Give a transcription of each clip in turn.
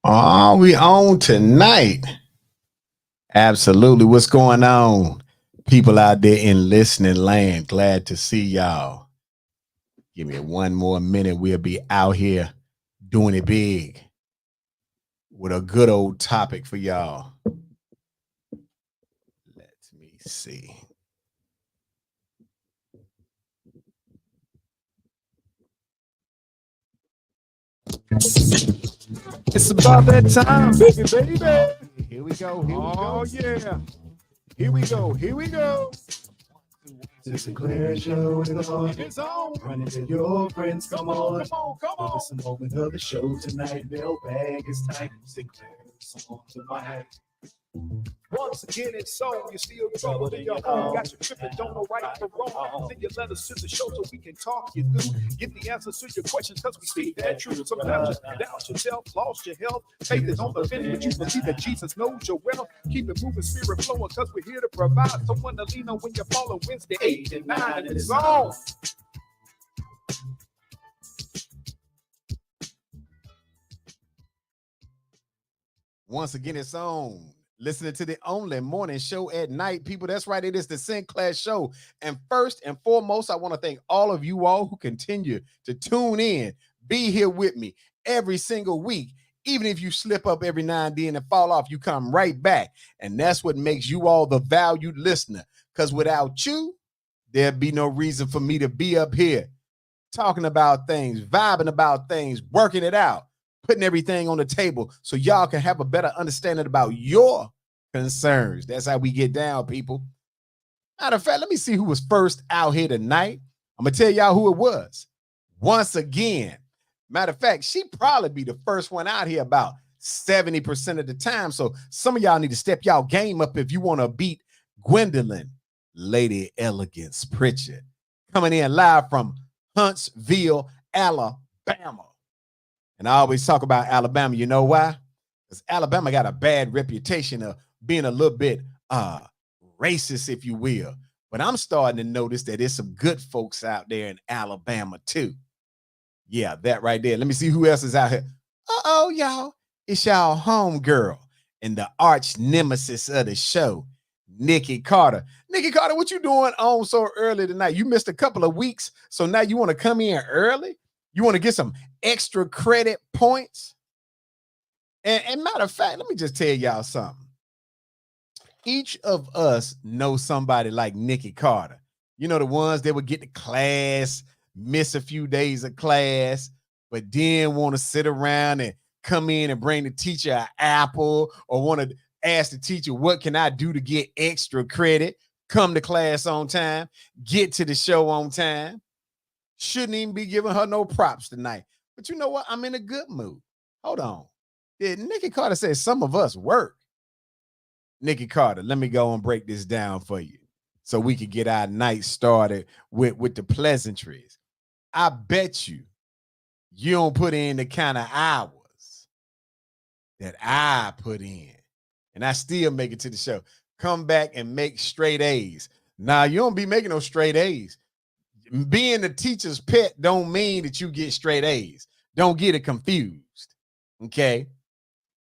Oh, we on tonight. Absolutely. What's going on? People out there in listening land. Glad to see y'all. Give me one more minute. We'll be out here doing it big with a good old topic for y'all. Let me see. It's about that time, baby. Here we go. Here we go. Oh, yeah. Here we go. Here we go. The Sinclair Show is on. It's on. Run into your friends. Come on. Come on. Come on. It's a moment of the show tonight. Mailbag is tight. Sinclair's on the mic. Once again, it's on. You're still trouble in your home. Got you tripping, don't know right from wrong. Send your letters to the show so we can talk you through. Get the answers to your questions because we speak that truth. Sometimes you doubt yourself, lost your health. Faith is on the fence, but you believe that Jesus knows your wealth. Keep it moving, spirit flowing because we're here to provide someone to lean on when you're falling Wednesday 8 and 9. And it's on. Once again, it's on. Listening to the only morning show at night, people. That's right. It is the Sinclair Show. And first and foremost, I want to thank all of you all who continue to tune in, be here with me every single week. Even if you slip up every now and then and fall off, you come right back. And that's what makes you all the valued listener. Because without you, there'd be no reason for me to be up here talking about things, vibing about things, working it out, putting everything on the table so y'all can have a better understanding about your concerns. That's how we get down, people. Matter of fact, let me see who was first out here tonight. I'm going to tell y'all who it was. Once again, matter of fact, she probably be the first one out here about 70% of the time. So some of y'all need to step y'all game up if you want to beat Gwendolyn, Lady Elegance Pritchard, coming in live from Huntsville, Alabama. And I always talk about Alabama. You know why? Because Alabama got a bad reputation of being a little bit racist, if you will. But I'm starting to notice that there's some good folks out there in Alabama, too. Yeah, that right there. Let me see who else is out here. Uh-oh, y'all. It's y'all homegirl and the arch nemesis of the show, Nikki Carter. Nikki Carter, what you doing on so early tonight? You missed a couple of weeks, so now you want to come in early? You want to get some extra credit points? And matter of fact, let me just tell y'all something. Each of us knows somebody like Nikki Carter. You know, the ones that would get to class, miss a few days of class, but then want to sit around and come in and bring the teacher an apple or want to ask the teacher, what can I do to get extra credit? Come to class on time, get to the show on time. Shouldn't even be giving her no props tonight. But you know what? I'm in a good mood. Hold on. Nikki Carter said some of us work. Nikki Carter, let me go and break this down for you so we can get our night started with the pleasantries. I bet you don't put in the kind of hours that I put in, and I still make it to the show. Come back and make straight A's. Now, you don't be making no straight A's. Being the teacher's pet don't mean that you get straight A's. Don't get it confused, okay?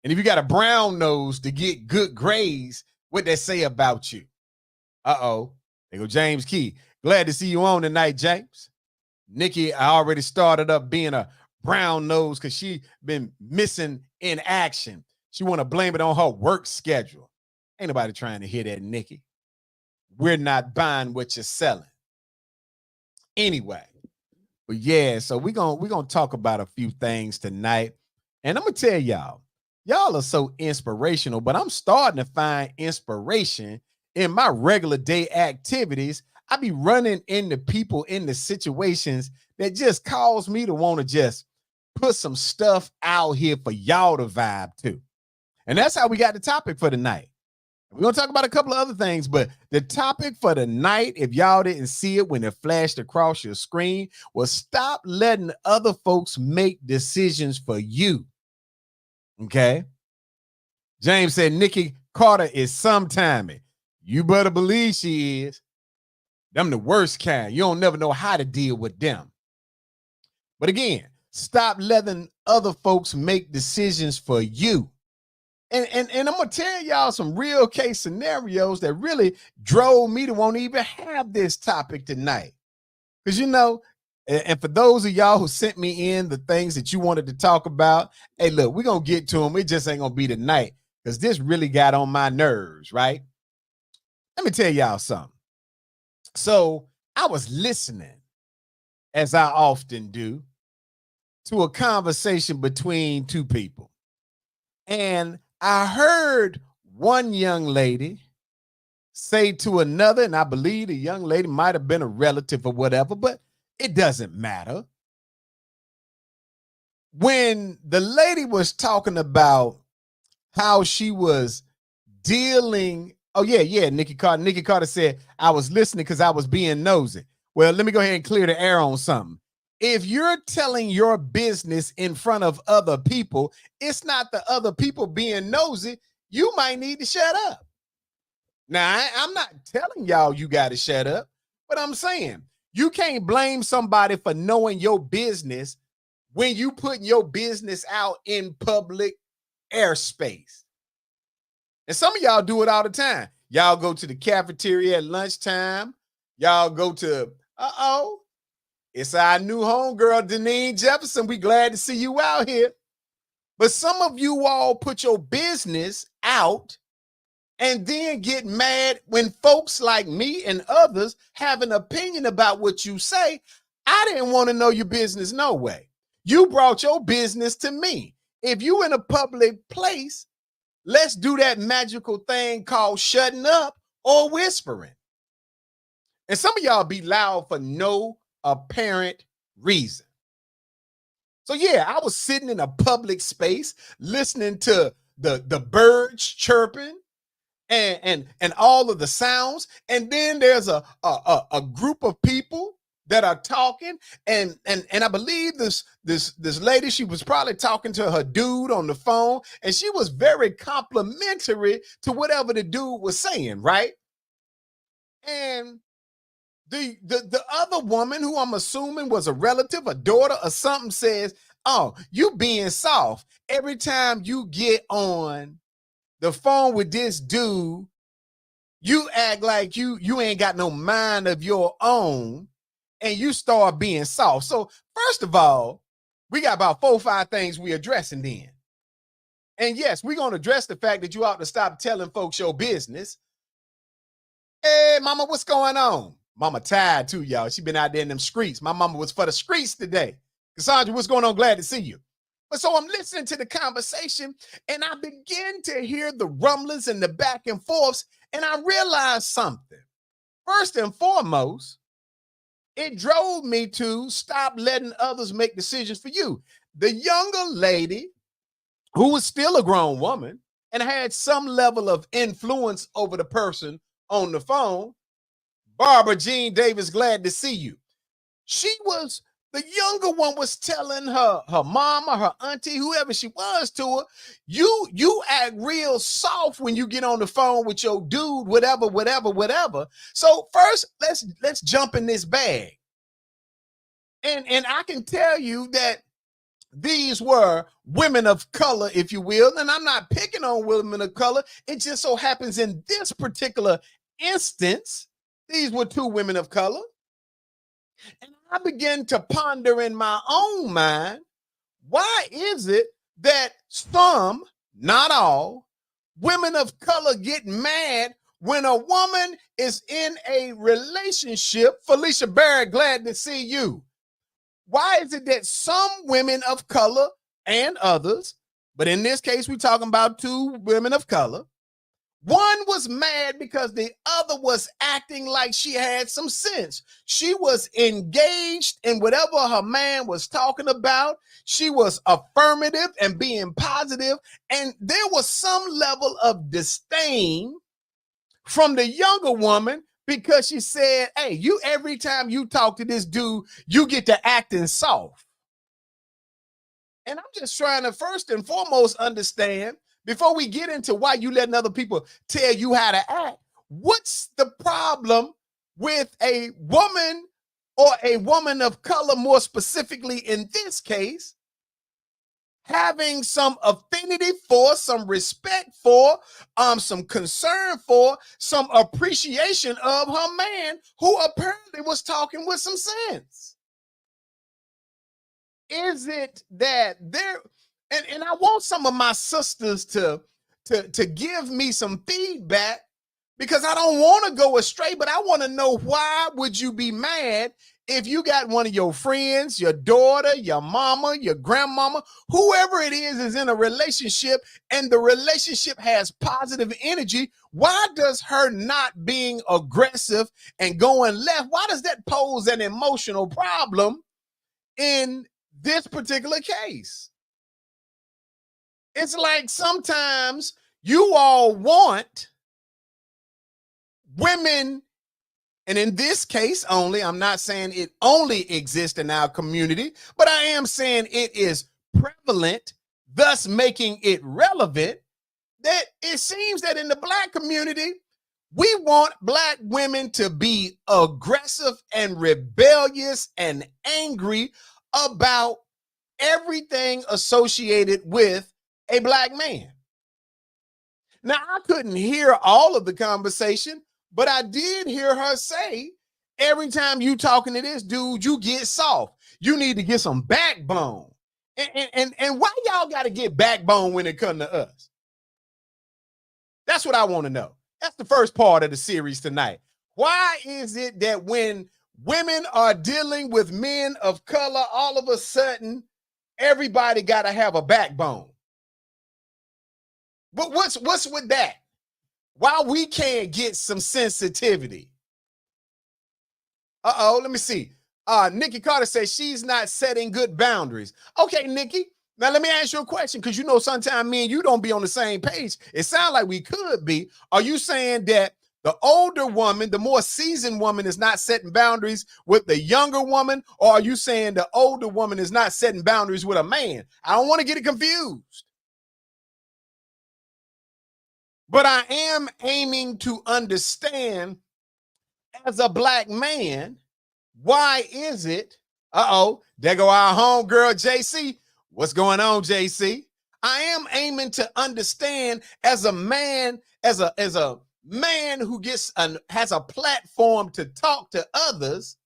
And if you got a brown nose to get good grades, what they say about you? Uh-oh. There go James Key. Glad to see you on tonight, James. Nikki, I already started up being a brown nose because she been missing in action. She want to blame it on her work schedule. Ain't nobody trying to hear that, Nikki. We're not buying what you're selling. Anyway, but yeah, so we're gonna talk about a few things tonight. And I'm gonna tell y'all, Y'all are so inspirational, but I'm starting to find inspiration in my regular day activities. I be running into people in the situations that just cause me to want to just put some stuff out here for y'all to vibe to. And that's how we got the topic for tonight. We're going to talk about a couple of other things, but the topic for the night, if y'all didn't see it when it flashed across your screen, was stop letting other folks make decisions for you. Okay? James said Nikki Carter is sometimey. You better believe she is. Them the worst kind. You don't never know how to deal with them. But again, stop letting other folks make decisions for you. And I'm going to tell y'all some real case scenarios that really drove me to want to even have this topic tonight. Because, you know, and for those of y'all who sent me in the things that you wanted to talk about, hey, look, we're going to get to them. It just ain't going to be tonight because this really got on my nerves, right? Let me tell y'all something. So I was listening, as I often do, to a conversation between two people. And I heard one young lady say to another, and I believe the young lady might have been a relative or whatever, but it doesn't matter. When the lady was talking about how she was dealing, Nikki Carter. Nikki Carter said, I was listening because I was being nosy. Well, let me go ahead and clear the air on something. If you're telling your business in front of other people, it's not the other people being nosy. You might need to shut up. Now, I'm not telling y'all you got to shut up, but I'm saying you can't blame somebody for knowing your business when you putting your business out in public airspace. And some of y'all do it all the time. Y'all go to the cafeteria at lunchtime. Y'all go to, it's our new homegirl, Deneen Jefferson. We glad to see you out here. But some of you all put your business out and then get mad when folks like me and others have an opinion about what you say. I didn't want to know your business no way. You brought your business to me. If you in a public place, let's do that magical thing called shutting up or whispering. And some of y'all be loud for no apparent reason. So yeah, I was sitting in a public space listening to the birds chirping and all of the sounds, and then there's a group of people that are talking, and I believe this lady, she was probably talking to her dude on the phone, and she was very complimentary to whatever the dude was saying, right? And the other woman, who I'm assuming was a relative, a daughter or something, says, oh, you being soft. Every time you get on the phone with this dude, you act like you ain't got no mind of your own, and you start being soft. So first of all, we got about 4 or 5 things we addressing then. And yes, we're going to address the fact that you ought to stop telling folks your business. Hey, mama, what's going on? Mama tired too, y'all. She been out there in them streets. My mama was for the streets today. Cassandra, what's going on? Glad to see you. But so I'm listening to the conversation, and I begin to hear the rumblings and the back and forths, and I realized something. First and foremost, it drove me to stop letting others make decisions for you. The younger lady, who was still a grown woman and had some level of influence over the person on the phone, Barbara Jean Davis, glad to see you. The younger one was telling her mama, her auntie, whoever she was to her, you act real soft when you get on the phone with your dude, whatever. So first, let's jump in this bag. And I can tell you that these were women of color, if you will, and I'm not picking on women of color. It just so happens in this particular instance, these were 2 women of color. And I began to ponder in my own mind, why is it that some, not all, women of color get mad when a woman is in a relationship? Felicia Barrett, glad to see you. Why is it that some women of color and others But in this case, we're talking about two women of color. One was mad because the other was acting like she had some sense. She was engaged in whatever her man was talking about. She was affirmative and being positive, and there was some level of disdain from the younger woman because she said, hey, you every time you talk to this dude, you get to acting soft. And I'm just trying to first and foremost understand, before we get into why you letting other people tell you how to act, what's the problem with a woman or a woman of color, more specifically in this case, having some affinity for, some respect for, some concern for, some appreciation of her man who apparently was talking with some sense? Is it that there, and I want some of my sisters to give me some feedback, because I don't want to go astray, but I want to know, why would you be mad if you got one of your friends, your daughter, your mama, your grandmama, whoever it is in a relationship, and the relationship has positive energy? Why does her not being aggressive and going left, why does that pose an emotional problem in this particular case? It's like sometimes you all want women, and in this case only, I'm not saying it only exists in our community, but I am saying it is prevalent, thus making it relevant, that it seems that in the Black community, we want Black women to be aggressive and rebellious and angry about everything associated with a Black man. Now, I couldn't hear all of the conversation, but I did hear her say, every time you talking to this dude, you get soft. You need to get some backbone. And why y'all got to get backbone when it comes to us? That's what I want to know. That's the first part of the series tonight. Why is it that when women are dealing with men of color, all of a sudden, everybody got to have a backbone? But what's with that? Why we can't get some sensitivity? Let me see. Nikki Carter says she's not setting good boundaries. Okay, Nikki. Now let me ask you a question, because you know sometimes me and you don't be on the same page. It sounds like we could be. Are you saying that the older woman, the more seasoned woman, is not setting boundaries with the younger woman? Or are you saying the older woman is not setting boundaries with a man? I don't want to get it confused. But I am aiming to understand, as a Black man, why is it? There go our homegirl, JC. What's going on, JC? I am aiming to understand, as a man, as a man who has a platform to talk to others,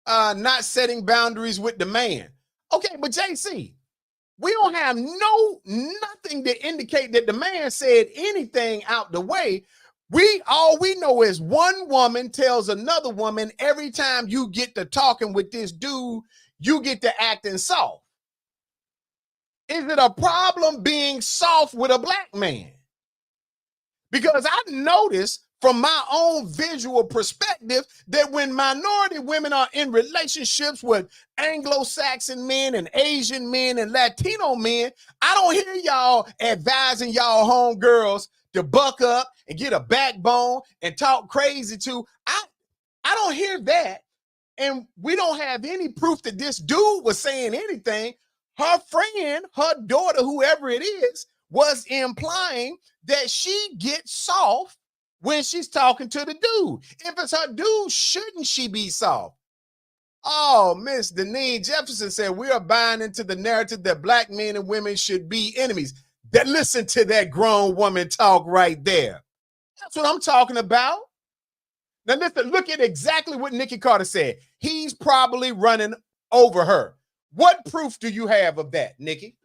not setting boundaries with the man. Okay, but JC, we don't have nothing to indicate that the man said anything out the way. All we know is one woman tells another woman, every time you get to talking with this dude, you get to acting soft. Is it a problem being soft with a Black man? Because I noticed from my own visual perspective that when minority women are in relationships with Anglo-Saxon men and Asian men and Latino men, I don't hear y'all advising y'all homegirls to buck up and get a backbone and talk crazy to. I don't hear that. And we don't have any proof that this dude was saying anything. Her friend, her daughter, whoever it is, was implying that she gets soft when she's talking to the dude. If it's her dude, shouldn't she be soft? Oh, Miss Deneen Jefferson said, we are buying into the narrative that Black men and women should be enemies. Listen to that grown woman talk right there. That's what I'm talking about. Now listen, look at exactly what Nikki Carter said. He's probably running over her. What proof do you have of that, Nikki?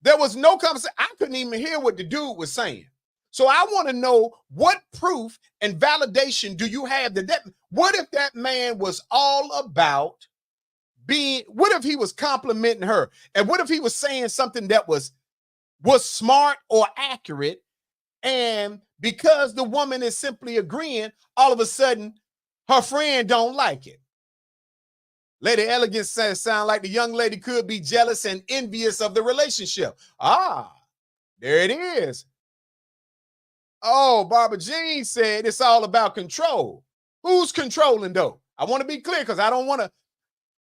There was no conversation. I couldn't even hear what the dude was saying. So I want to know, what proof and validation do you have that what if that man was all about what if he was complimenting her? And what if he was saying something that was smart or accurate? And because the woman is simply agreeing, all of a sudden her friend don't like it. Lady Elegance says, sound like the young lady could be jealous and envious of the relationship. Ah, there it is. Oh, Barbara Jean said it's all about control. Who's controlling though? I want to be clear because I don't want to.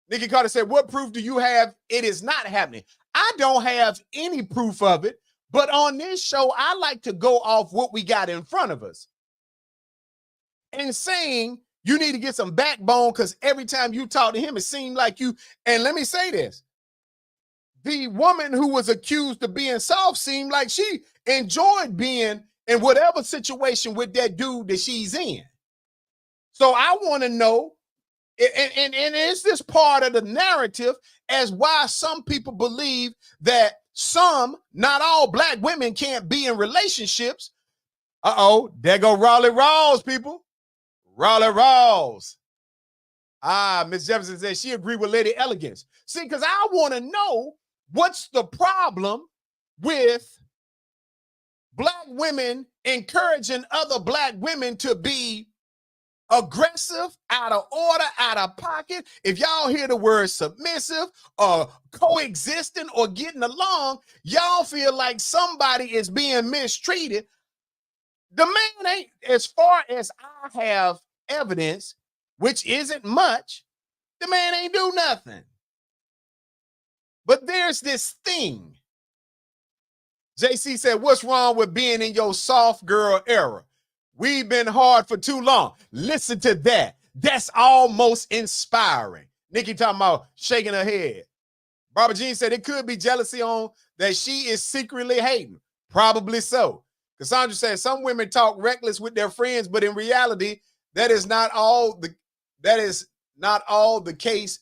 Nikki Carter said, what proof do you have it is not happening? I don't have any proof of it, but on this show, I like to go off what we got in front of us. And saying you need to get some backbone because every time you talk to him, it seemed like you, and let me say this, the woman who was accused of being soft seemed like she enjoyed being in whatever situation with that dude that she's in. So I want to know, and is this part of the narrative as why some people believe that some, not all black women can't be in relationships? Uh-oh, there go Raleigh Rawls, people. Raleigh Rawls. Ah, Miss Jefferson said she agreed with Lady Elegance. See, because I want to know what's the problem with black women encouraging other black women to be aggressive, out of order, out of pocket. If y'all hear the word submissive or coexisting or getting along, y'all feel like somebody is being mistreated. The man ain't, as far as I have evidence, which isn't much, the man ain't do nothing. But there's this thing. JC said, what's wrong with being in your soft girl era? We've been hard for too long. Listen to that. That's almost inspiring. Nikki talking about shaking her head. Barbara Jean said it could be jealousy on that she is secretly hating. Probably so. Cassandra said some women talk reckless with their friends, but in reality, that is not all the case.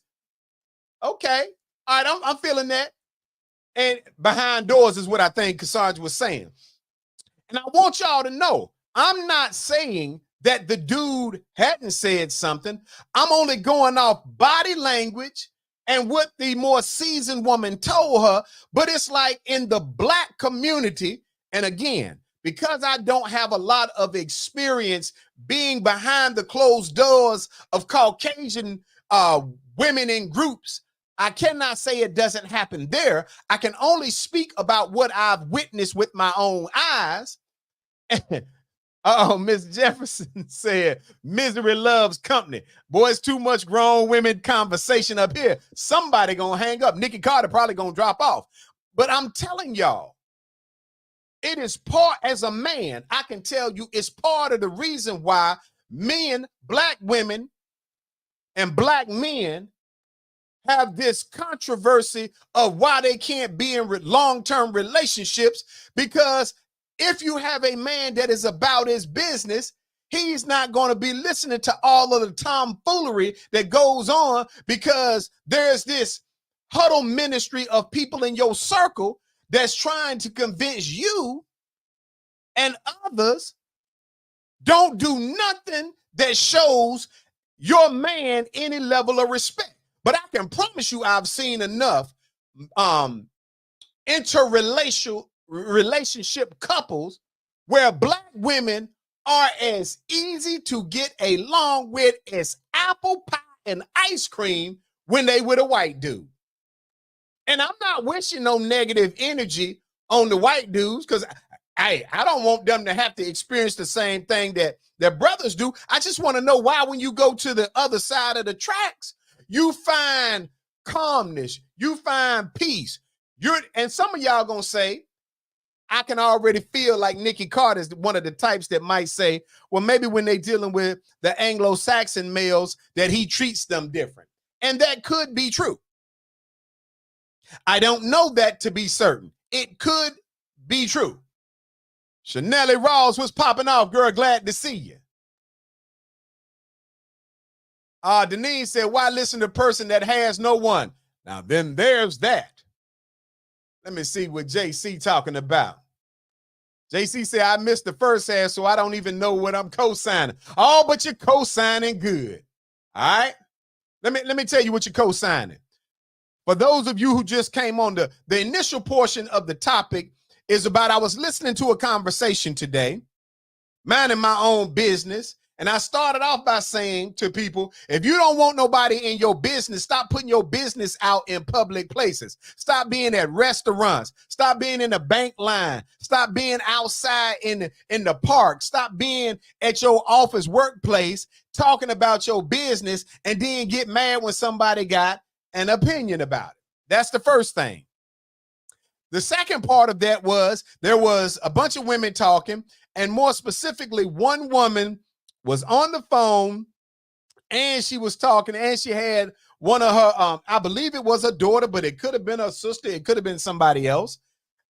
Okay. All right, I'm feeling that. And behind doors is what I think Cassandra was saying. And I want y'all to know, I'm not saying that the dude hadn't said something. I'm only going off body language and what the more seasoned woman told her. But it's like in the black community, and again, because I don't have a lot of experience being behind the closed doors of Caucasian women in groups, I cannot say it doesn't happen there. I can only speak about what I've witnessed with my own eyes. Miss Jefferson said, misery loves company. Boy, it's too much grown women conversation up here. Somebody gonna hang up. Nikki Carter probably gonna drop off. But I'm telling y'all, it is part, as a man, I can tell you it's part of the reason why men, black women, and black men have this controversy of why they can't be in long-term relationships, because if you have a man that is about his business, he's not going to be listening to all of the tomfoolery that goes on, because there's this huddle ministry of people in your circle that's trying to convince you and others don't do nothing that shows your man any level of respect. But I can promise you I've seen enough relationship couples where black women are as easy to get along with as apple pie and ice cream when they with a white dude. And I'm not wishing no negative energy on the white dudes, because I don't want them to have to experience the same thing that their brothers do. I just want to know why when you go to the other side of the tracks, you find calmness, you find peace. And some of y'all gonna say, I can already feel like Nikki Carter is one of the types that might say, well, maybe when they're dealing with the Anglo-Saxon males, that he treats them different. And that could be true. I don't know that to be certain. It could be true. Chanelly Rawls was popping off, girl. Glad to see you. Denise said, why listen to a person that has no one? Now, then there's that. Let me see what JC talking about. JC said, I missed the first half, so I don't even know what I'm co-signing. Oh, but you're co-signing good. All right. Let me tell you what you're co-signing. For those of you who just came on, the initial portion of the topic is about, I was listening to a conversation today, minding my own business. And I started off by saying to people, if you don't want nobody in your business, stop putting your business out in public places. Stop being at restaurants. Stop being in the bank line. Stop being outside in the park. Stop being at your office workplace talking about your business and then get mad when somebody got an opinion about it. That's the first thing. The second part of that was there was a bunch of women talking, and more specifically, one woman was on the phone and she was talking, and she had one of her, I believe it was her daughter, but it could have been her sister. It could have been somebody else.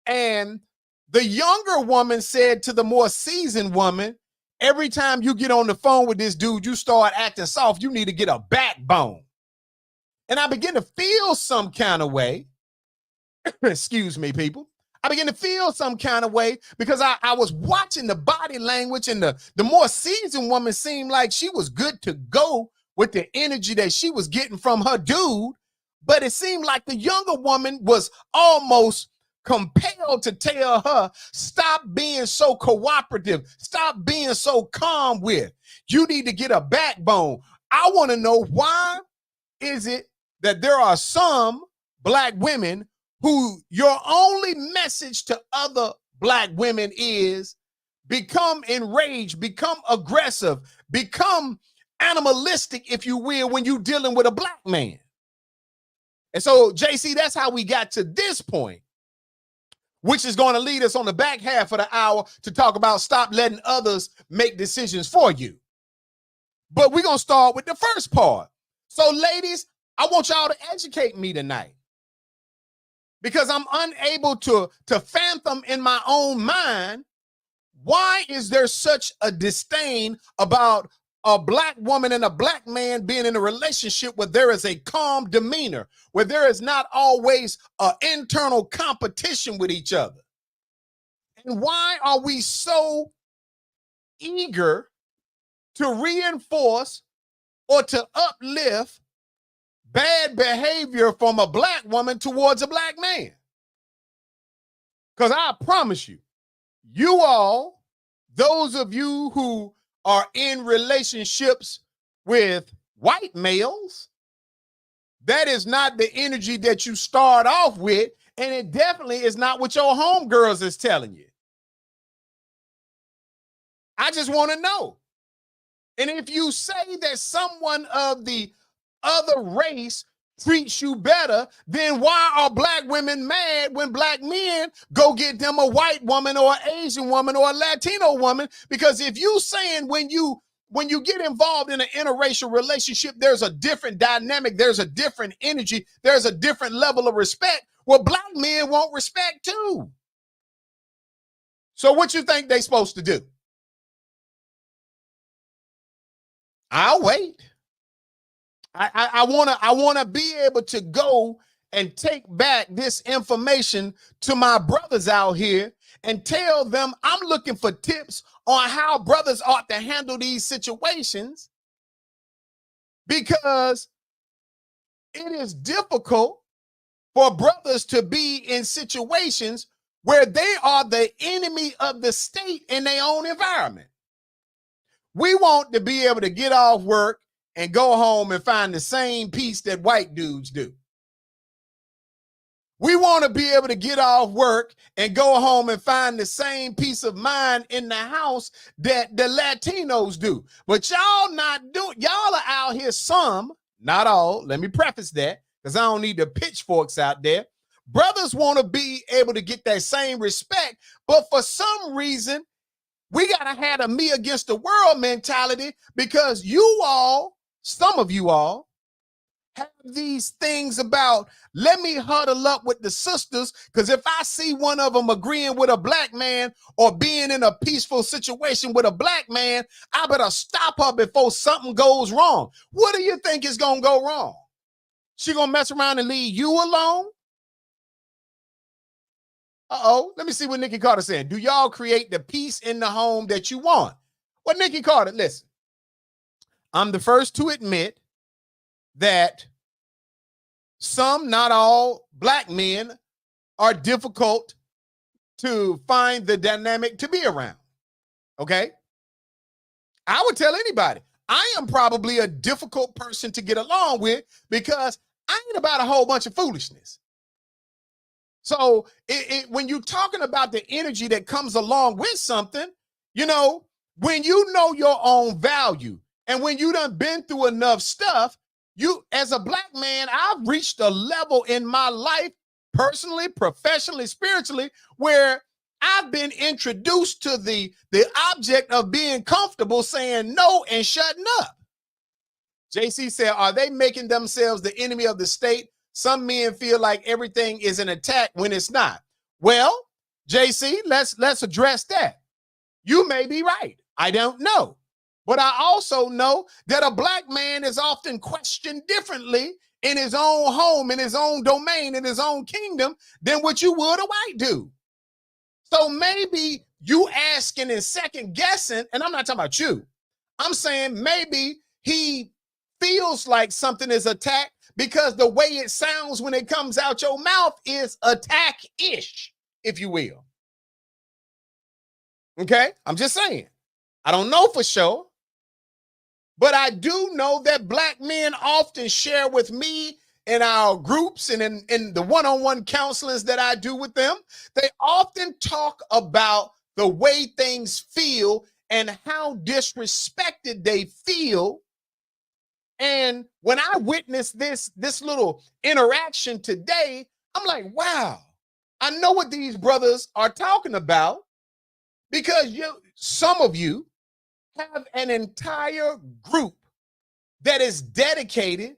And the younger woman said to the more seasoned woman, every time you get on the phone with this dude, you start acting soft. You need to get a backbone. And I begin to feel some kind of way. Excuse me, people. I began to feel some kind of way because I was watching the body language, and the more seasoned woman seemed like she was good to go with the energy that she was getting from her dude. But it seemed like the younger woman was almost compelled to tell her, stop being so cooperative. Stop being so calm with. You need to get a backbone. I want to know, why is it that there are some Black women who your only message to other Black women is become enraged, become aggressive, become animalistic, if you will, when you're dealing with a Black man? And so, JC, that's how we got to this point, which is going to lead us on the back half of the hour to talk about stop letting others make decisions for you. But we're going to start with the first part. So, ladies, I want y'all to educate me tonight, because I'm unable to fathom in my own mind, why is there such a disdain about a Black woman and a Black man being in a relationship where there is a calm demeanor, where there is not always an internal competition with each other? And why are we so eager to reinforce or to uplift bad behavior from a Black woman towards a Black man? Because I promise you, you all, those of you who are in relationships with white males, that is not the energy that you start off with, and it definitely is not what your homegirls is telling you. I just want to know. And if you say that someone of the other race treats you better, then why are Black women mad when Black men go get them a white woman or an Asian woman or a Latino woman? Because if you saying when you get involved in an interracial relationship, there's a different dynamic, there's a different energy, there's a different level of respect, well, Black men want respect too. So what you think they supposed to do? I'll wait. I want to be able to go and take back this information to my brothers out here and tell them I'm looking for tips on how brothers ought to handle these situations, because it is difficult for brothers to be in situations where they are the enemy of the state in their own environment. We want to be able to get off work and go home and find the same peace that white dudes do. We want to be able to get off work and go home and find the same peace of mind in the house that the Latinos do. But y'all not doing, y'all are out here, some, not all, let me preface that, because I don't need the pitchforks out there. Brothers want to be able to get that same respect, but for some reason, we got to have a me against the world mentality, because you all, some of you all, have these things about, let me huddle up with the sisters, because if I see one of them agreeing with a Black man or being in a peaceful situation with a Black man, I better stop her before something goes wrong. What do you think is going to go wrong? She going to mess around and leave you alone? Uh-oh, let me see what Nikki Carter saying. Do y'all create the peace in the home that you want? Well, Nikki Carter, listen, I'm the first to admit that some, not all, black men are difficult to find the dynamic to be around. Okay? I would tell anybody, I am probably a difficult person to get along with because I ain't about a whole bunch of foolishness. So when you're talking about the energy that comes along with something, you know, when you know your own value and when you done been through enough stuff, you, as a black man, I've reached a level in my life, personally, professionally, spiritually, where I've been introduced to the object of being comfortable saying no and shutting up. JC said, are they making themselves the enemy of the state? Some men feel like everything is an attack when it's not. Well, JC, let's address that. You may be right. I don't know. But I also know that a black man is often questioned differently in his own home, in his own domain, in his own kingdom than what you would a white dude. So maybe you asking and second guessing, and I'm not talking about you. I'm saying maybe he feels like something is attacked because the way it sounds when it comes out your mouth is attack-ish, if you will. Okay? I'm just saying. I don't know for sure, but I do know that black men often share with me in our groups and in the one-on-one counselings that I do with them. They often talk about the way things feel and how disrespected they feel. And when I witnessed this little interaction today, I'm like, wow, I know what these brothers are talking about, because some of you have an entire group that is dedicated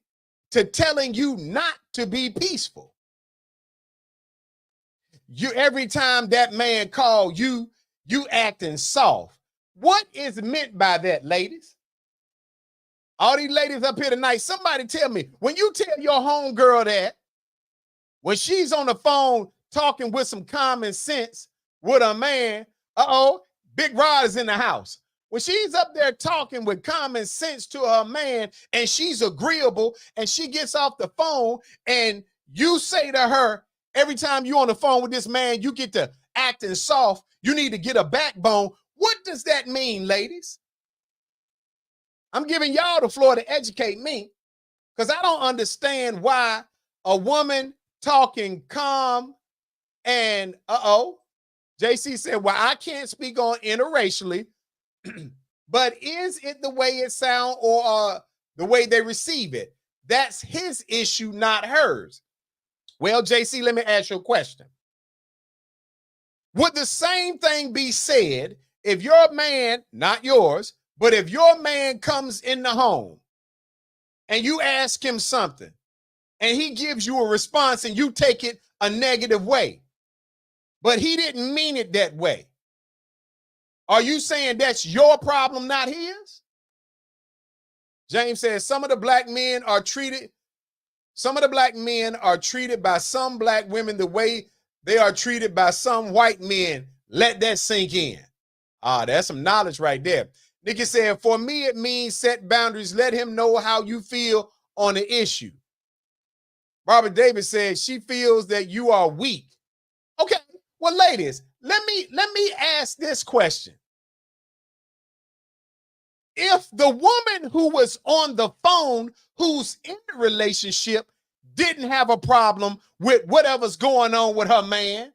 to telling you not to be peaceful. You, every time that man call you acting soft. What is meant by that, ladies? All these ladies up here tonight, somebody tell me, when you tell your homegirl that, when she's on the phone talking with some common sense with a man, Big Rod is in the house. When she's up there talking with common sense to her man and she's agreeable and she gets off the phone and you say to her, every time you're on the phone with this man, you get to acting soft, you need to get a backbone. What does that mean, ladies? I'm giving y'all the floor to educate me, because I don't understand why a woman talking calm and JC said, well, I can't speak on interracially, but is it the way it sounds or the way they receive it? That's his issue, not hers. Well, JC, let me ask you a question. Would the same thing be said if your man, not yours, but if your man comes in the home and you ask him something and he gives you a response and you take it a negative way, but he didn't mean it that way? Are you saying that's your problem, not his? James says some of the black men are treated by some black women the way they are treated by some white men. Let that sink in. That's some knowledge right there. Nikki said, for me, it means set boundaries. Let him know how you feel on the issue. Robert Davis said she feels that you are weak. Okay, well, ladies, let me ask this question. If the woman who was on the phone, who's in the relationship, didn't have a problem with whatever's going on with her man,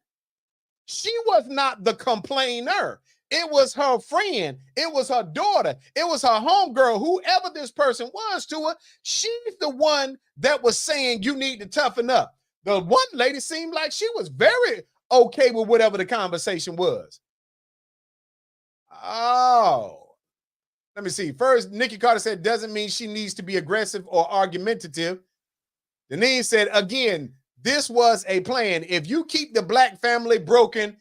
she was not the complainer. It was her friend. It was her daughter. It was her homegirl, whoever this person was to her. She's the one that was saying you need to toughen up. The one lady seemed like she was very okay with whatever the conversation was. Oh, let me see. First, Nikki Carter said, doesn't mean she needs to be aggressive or argumentative. Denise said, again, this was a plan. If you keep the black family broken,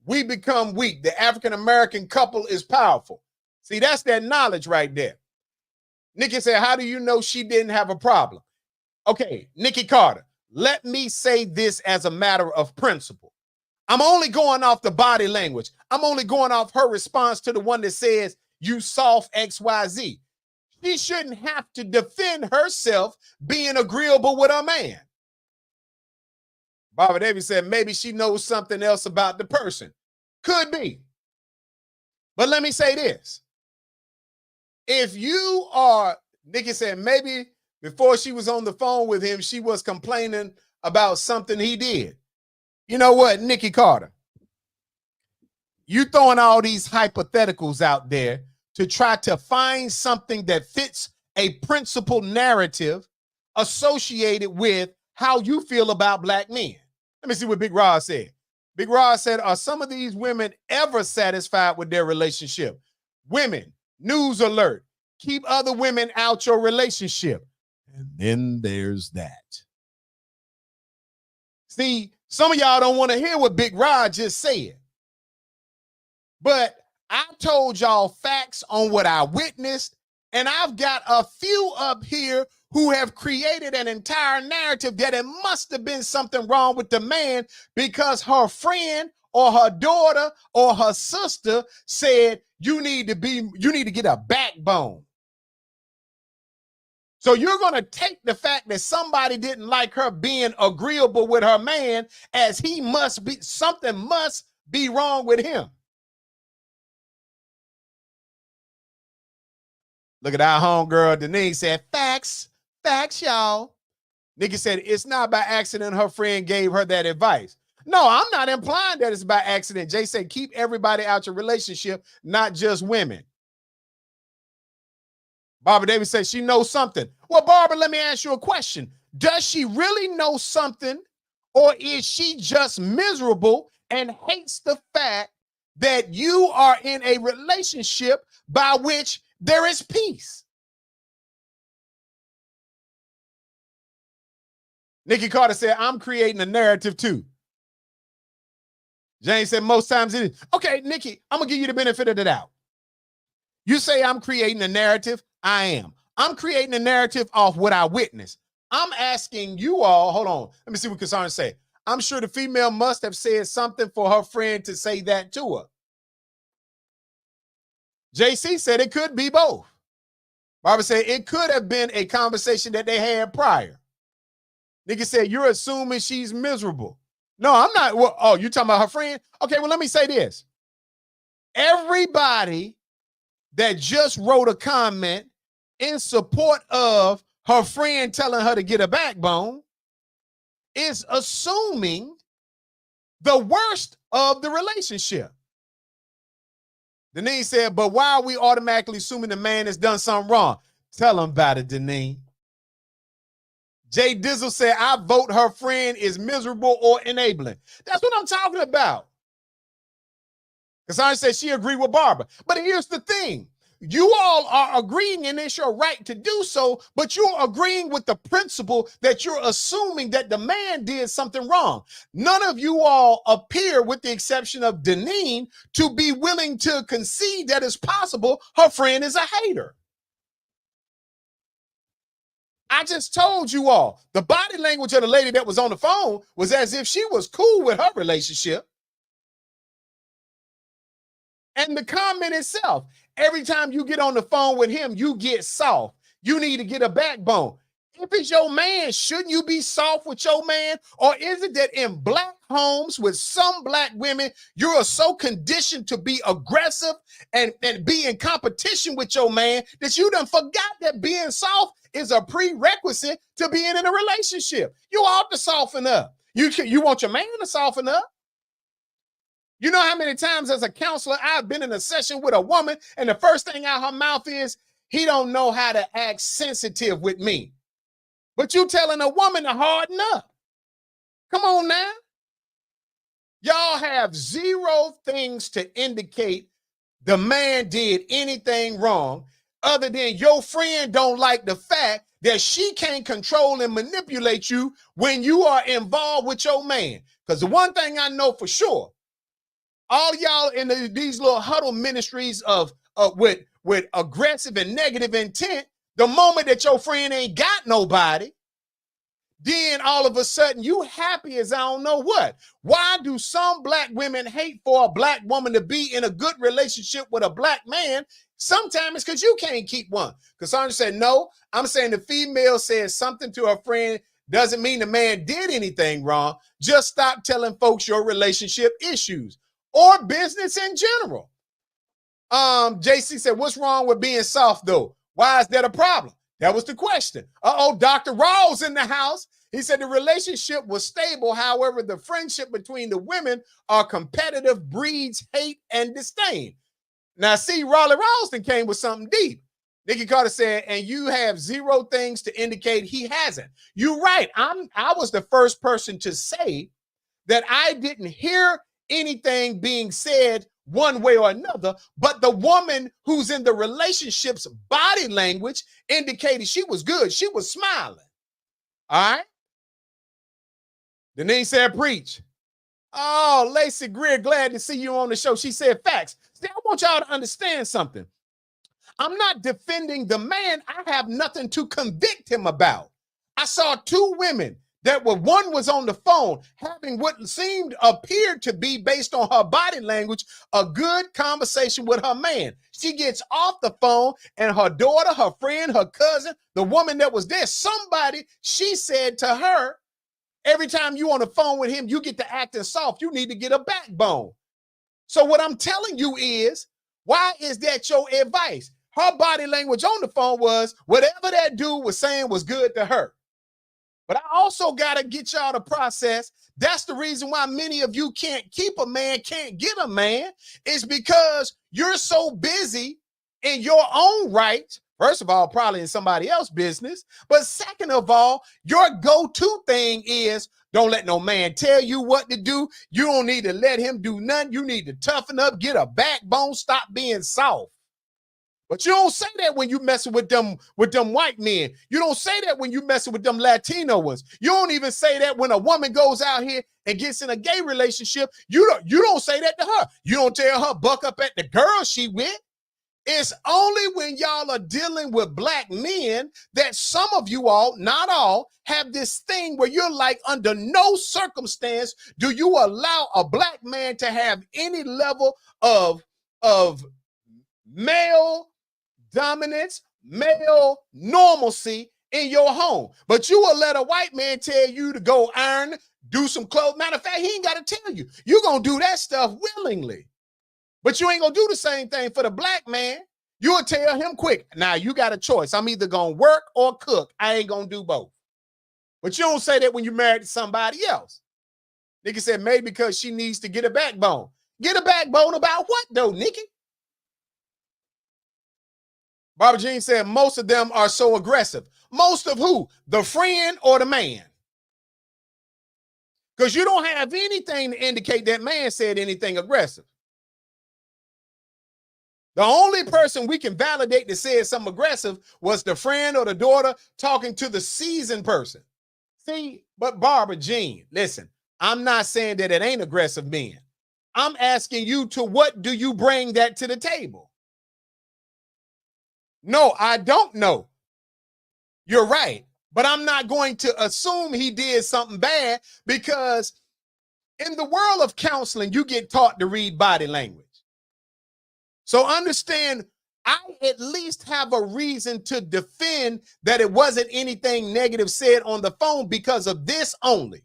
we become weak. The African-American couple is powerful. See, that's that knowledge right there. Nikki said, how do you know she didn't have a problem? Okay, Nikki Carter, let me say this as a matter of principle. I'm only going off the body language. I'm only going off her response to the one that says, you soft XYZ. She shouldn't have to defend herself being agreeable with her man. Barbara Davis said maybe she knows something else about the person. Could be. But let me say this. If you are, Nikki said maybe before she was on the phone with him, she was complaining about something he did. You know what, Nikki Carter? You throwing all these hypotheticals out there to try to find something that fits a principal narrative associated with how you feel about black men. Let me see what Big Rod said. Big Rod said, are some of these women ever satisfied with their relationship? Women, news alert, keep other women out your relationship. And then there's that. See, some of y'all don't want to hear what Big Rod just said. But I told y'all facts on what I witnessed, and I've got a few up here who have created an entire narrative that it must have been something wrong with the man because her friend or her daughter or her sister said, you need to get a backbone. So you're going to take the fact that somebody didn't like her being agreeable with her man as something must be wrong with him. Look at our homegirl, Denise said, facts, y'all. Nikki said, it's not by accident her friend gave her that advice. No, I'm not implying that it's by accident. Jay said, keep everybody out your relationship, not just women. Barbara Davis said she knows something. Well, Barbara, let me ask you a question. Does she really know something, or is she just miserable and hates the fact that you are in a relationship by which there is peace? Nikki Carter said, I'm creating a narrative too. James said, most times it is. Okay, Nikki, I'm going to give you the benefit of the doubt. You say I'm creating a narrative. I am. I'm creating a narrative off what I witnessed. I'm asking you all, hold on. Let me see what Cassandra said. I'm sure the female must have said something for her friend to say that to her. JC said it could be both. Barbara said it could have been a conversation that they had prior. Nikki said, you're assuming she's miserable. No, I'm not. Well, oh, you talking about her friend? Okay, well, let me say this. Everybody that just wrote a comment in support of her friend telling her to get a backbone is assuming the worst of the relationship. Denise said, but why are we automatically assuming the man has done something wrong? Tell him about it, Denise. Jay Dizzle said, I vote her friend is miserable or enabling. That's what I'm talking about. Cassandra said she agreed with Barbara. But here's the thing. You all are agreeing, and it's your right to do so, but you're agreeing with the principle that you're assuming that the man did something wrong. None of you all appear, with the exception of Deneen, to be willing to concede that it's possible her friend is a hater. I just told you all, the body language of the lady that was on the phone was as if she was cool with her relationship. And the comment itself, every time you get on the phone with him, you get soft. You need to get a backbone. If it's your man, shouldn't you be soft with your man? Or is it that in black homes with some black women, you're so conditioned to be aggressive and be in competition with your man that you done forgot that being soft is a prerequisite to being in a relationship? You ought to soften up. You want your man to soften up. You know how many times as a counselor I've been in a session with a woman and the first thing out her mouth is, he don't know how to act sensitive with me. But you telling a woman to harden up. Come on now. Y'all have zero things to indicate the man did anything wrong other than your friend don't like the fact that she can't control and manipulate you when you are involved with your man. Because the one thing I know for sure, all y'all in these little huddle ministries of with aggressive and negative intent, the moment that your friend ain't got nobody, then all of a sudden you happy as I don't know what. Why do some black women hate for a black woman to be in a good relationship with a black man? Sometimes it's because you can't keep one. Cassandra said, no, I'm saying the female said something to her friend Doesn't mean the man did anything wrong. Just stop telling folks your relationship issues or business in general. JC said, what's wrong with being soft though? Why is that a problem? That was the question. Dr. Rawls in the house. He said the relationship was stable. However, the friendship between the women are competitive, breeds hate and disdain. Now, see, Raleigh Ralston came with something deep. Nikki Carter said, and you have zero things to indicate he hasn't. You're right. I was the first person to say that I didn't hear anything being said one way or another, but the woman who's in the relationship's body language indicated she was good. She was smiling. All right. Denise said, preach. Oh, Lacey Greer, glad to see you on the show. She said, facts. See, I want y'all to understand something. I'm not defending the man. I have nothing to convict him about. I saw two women that one was on the phone having what appeared to be, based on her body language, a good conversation with her man. She gets off the phone and her daughter, her friend, her cousin, the woman that was there, she said to her, every time you on the phone with him, you get to acting soft. You need to get a backbone. So what I'm telling you is, why is that your advice? Her body language on the phone was whatever that dude was saying was good to her. But I also got to get y'all to process. That's the reason why many of you can't keep a man, can't get a man, is because you're so busy in your own right. First of all, probably in somebody else's business. But second of all, your go-to thing is, don't let no man tell you what to do. You don't need to let him do nothing. You need to toughen up, get a backbone, stop being soft. But you don't say that when you messing with them white men. You don't say that when you messing with them Latino ones. You don't even say that when a woman goes out here and gets in a gay relationship. You don't say that to her. You don't tell her buck up at the girl she with. It's only when y'all are dealing with black men that some of you all, not all, have this thing where you're like, under no circumstance do you allow a black man to have any level of male dominance, male normalcy in your home. But you will let a white man tell you to go iron, do some clothes. Matter of fact, he ain't got to tell you. You're going to do that stuff willingly. But you ain't going to do the same thing for the black man. You'll tell him quick. Now, you got a choice. I'm either going to work or cook. I ain't going to do both. But you don't say that when you're married to somebody else. Nikki said, maybe because she needs to get a backbone. Get a backbone about what, though, Nikki? Barbara Jean said, most of them are so aggressive. Most of who? The friend or the man? Because you don't have anything to indicate that man said anything aggressive. The only person we can validate that said something aggressive was the friend or the daughter talking to the seasoned person. See, but Barbara Jean, listen, I'm not saying that it ain't aggressive men. I'm asking you to what do you bring that to the table? No, I don't know. You're right. But I'm not going to assume he did something bad, because in the world of counseling, you get taught to read body language. So understand, I at least have a reason to defend that it wasn't anything negative said on the phone because of this only.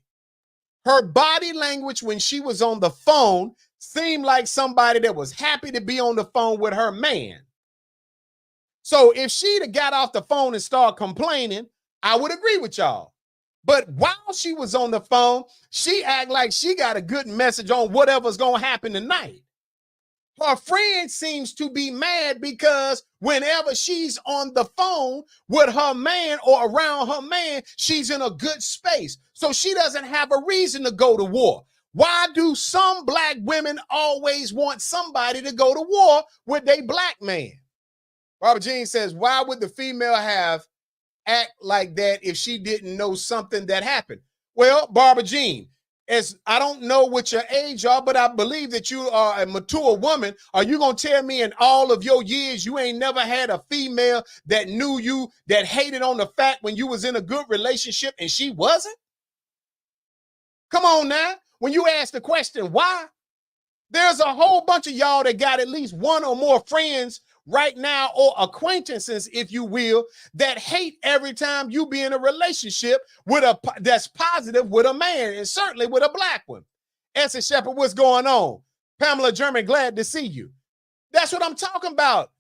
Her body language when she was on the phone seemed like somebody that was happy to be on the phone with her man. So if she'd have got off the phone and started complaining, I would agree with y'all. But while she was on the phone, she act like she got a good message on whatever's going to happen tonight. Her friend seems to be mad because whenever she's on the phone with her man or around her man, she's in a good space. So she doesn't have a reason to go to war. Why do some black women always want somebody to go to war with their black man? Barbara Jean says, why would the female act like that if she didn't know something that happened? Well, Barbara Jean, as I don't know what your age are, but I believe that you are a mature woman. Are you going to tell me in all of your years you ain't never had a female that knew you, that hated on the fact when you was in a good relationship and she wasn't? Come on now. When you ask the question, why? There's a whole bunch of y'all that got at least one or more friends right now, or acquaintances, if you will, that hate every time you be in a relationship that's positive with a man, and certainly with a black one. Essie Shepherd, what's going on? Pamela German, glad to see you. That's what I'm talking about.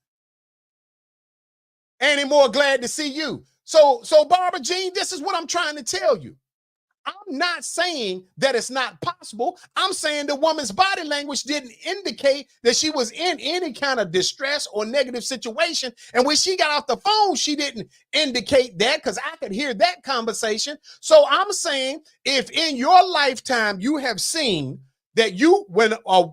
Annie Moore, glad to see you. So Barbara Jean, this is what I'm trying to tell you. I'm not saying that it's not possible. I'm saying the woman's body language didn't indicate that she was in any kind of distress or negative situation. And when she got off the phone, she didn't indicate that, because I could hear that conversation. So I'm saying, if in your lifetime you have seen that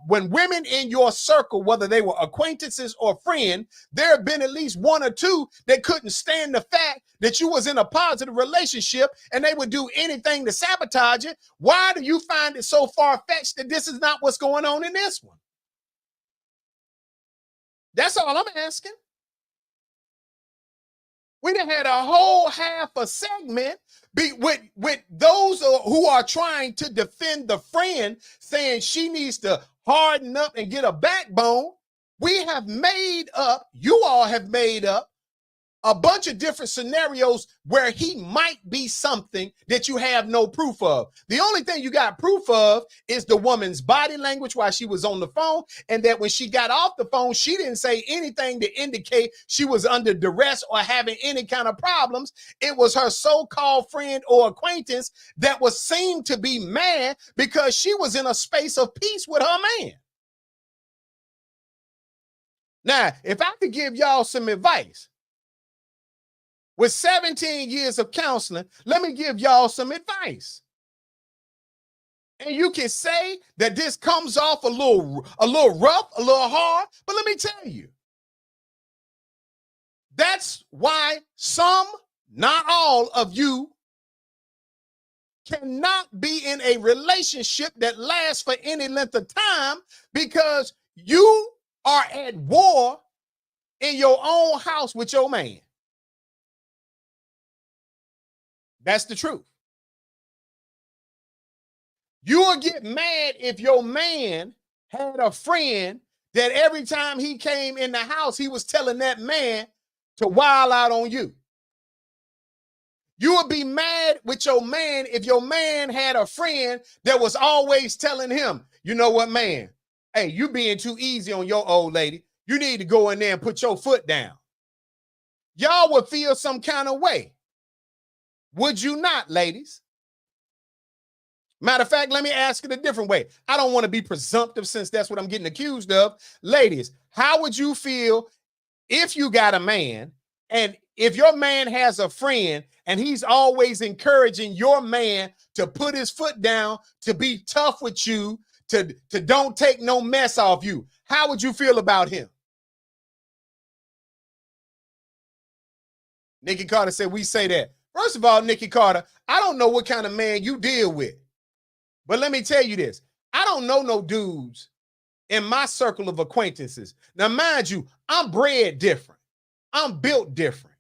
when women in your circle, whether they were acquaintances or friends, there have been at least one or two that couldn't stand the fact that you was in a positive relationship and they would do anything to sabotage it. Why do you find it so far-fetched that this is not what's going on in this one? That's all I'm asking. We done had a whole half a segment with those who are trying to defend the friend, saying she needs to harden up and get a backbone. We have made up, you all have made up, a bunch of different scenarios where he might be something that you have no proof of. The only thing you got proof of is the woman's body language while she was on the phone, and that when she got off the phone, she didn't say anything to indicate she was under duress or having any kind of problems. It was her so-called friend or acquaintance that was seen to be mad because she was in a space of peace with her man. Now, if I could give y'all some advice, with 17 years of counseling, let me give y'all some advice. And you can say that this comes off a little rough, a little hard, but let me tell you, that's why some, not all of you, cannot be in a relationship that lasts for any length of time, because you are at war in your own house with your man. That's the truth. You will get mad if your man had a friend that every time he came in the house, he was telling that man to wild out on you. You would be mad with your man if your man had a friend that was always telling him, you know what, man? Hey, you being too easy on your old lady. You need to go in there and put your foot down. Y'all would feel some kind of way. Would you not, ladies? Matter of fact, let me ask it a different way. I don't want to be presumptive, since that's what I'm getting accused of. Ladies, how would you feel if you got a man, and if your man has a friend and he's always encouraging your man to put his foot down, to be tough with you, to don't take no mess off you? How would you feel about him? Nikki Carter said, we say that. First of all, Nikki Carter, I don't know what kind of man you deal with. But let me tell you this. I don't know no dudes in my circle of acquaintances. Now, mind you, I'm bred different. I'm built different.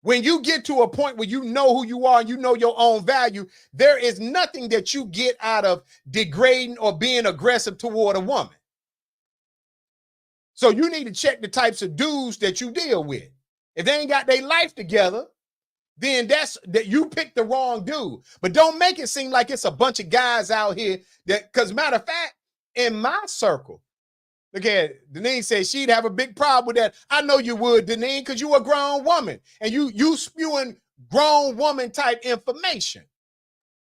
When you get to a point where you know who you are and you know your own value, there is nothing that you get out of degrading or being aggressive toward a woman. So you need to check the types of dudes that you deal with. If they ain't got their life together, then that's that you picked the wrong dude. But don't make it seem like it's a bunch of guys out here that, because matter of fact, in my circle, look at Deneen said she'd have a big problem with that. I know you would, Deneen, because you a grown woman and you spewing grown woman type information.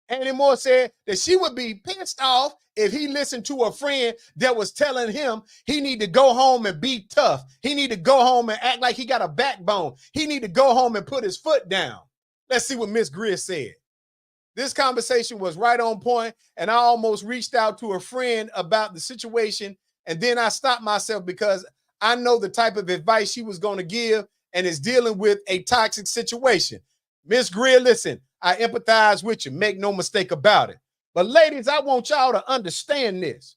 Annie Moore said that she would be pissed off if he listened to a friend that was telling him he need to go home and be tough. He need to go home and act like he got a backbone. He need to go home and put his foot down. Let's see what Miss Greer said. This conversation was right on point, and I almost reached out to a friend about the situation, and then I stopped myself because I know the type of advice she was going to give, and is dealing with a toxic situation. Miss Greer, listen, I empathize with you. Make no mistake about it. But ladies, I want y'all to understand this.